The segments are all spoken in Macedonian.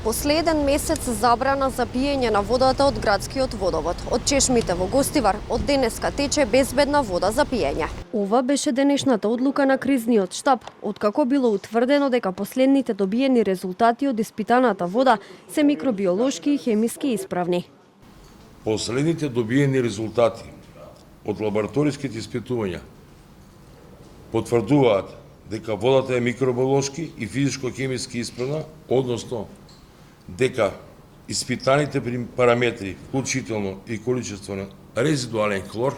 Последен месец забрана за пиење на водата од градскиот водовод. Од чешмите во Гостивар од денеска тече безбедна вода за пиење. Ова беше денешната одлука на кризниот штаб, откако било утврдено дека последните добиени резултати од испитаната вода се микробиолошки и хемиски исправни. Последните добиени резултати од лабораториските испитувања потврдуваат дека водата е микробиолошки и физичко-хемиски исправна, односно дека испитаните параметри, вклучително и количество на резидуален хлор,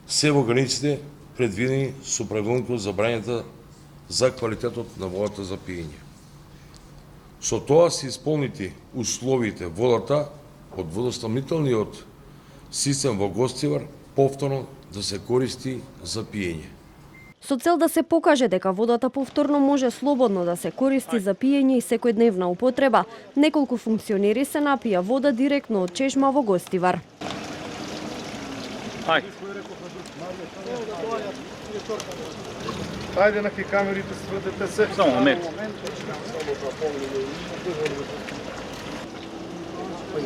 се во границите предвидени со правилникот за забрањата за квалитетот на водата за пиење. Со тоа се исполнити условите водата од водоснабдителниот систем во Гостивар повторно да се користи за пиење. Со цел да се покаже дека водата повторно може слободно да се користи за пиење и секојдневна употреба, неколку функционери се напија вода директно од чешма во Гостивар. Ајде на камерите сврдете се. Само момент.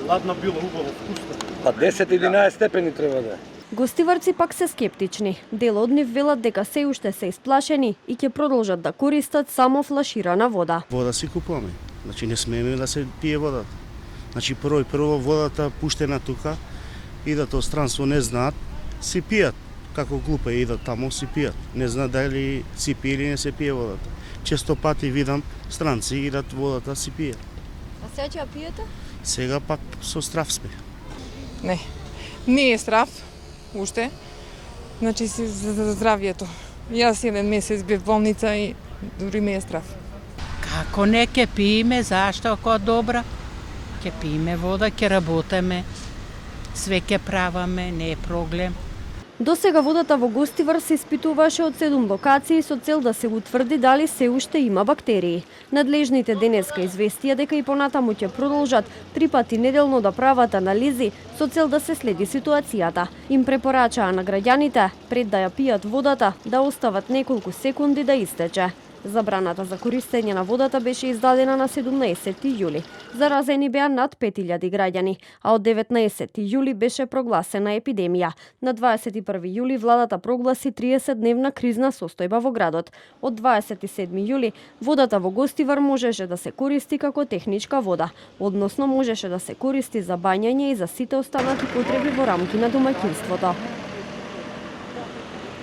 Ладно било, убаво, вкусно. Па 10-11 степени треба да е. Гостиварци пак се скептични. Дел од нив велат дека се уште се исплашени и ќе продолжат да користат само флаширана вода. Вода си купуваме. Значи не смееме да се пие водата. Значи прво водата пуштена тука, идат од странство, не знаат, си пијат. Како глупа идат таму, си пијат. Не знаат дали си пие или не се пие водата. Често пати видам странци идат водата си пијат. А сега ќе ја пиете? Сега пак со страв сме. Не е страв, уште. Значи си за здравието. Јас еден месец бев болница и дури ми е страв. Како не ќе пиеме, зашто ако добра? Ќе пиеме вода, ќе работеме, све ќе праваме, не е проблем. До сега водата во Гостивар се испитуваше од 7 локации со цел да се утврди дали се уште има бактерии. Надлежните денеска известија дека и понатаму ќе продолжат 3 пати неделно да прават анализи со цел да се следи ситуацијата. Им препорачаа на граѓаните пред да ја пијат водата да остават неколку секунди да истече. Забраната за користење на водата беше издадена на 17 јули. Заразени беа над 5000 граѓани, а од 19 јули беше прогласена епидемија. На 21 јули владата прогласи 30-дневна кризна состојба во градот. Од 27 јули водата во Гостивар можеше да се користи како техничка вода, односно можеше да се користи за бањање и за сите останати потреби во рамки на домаќинството.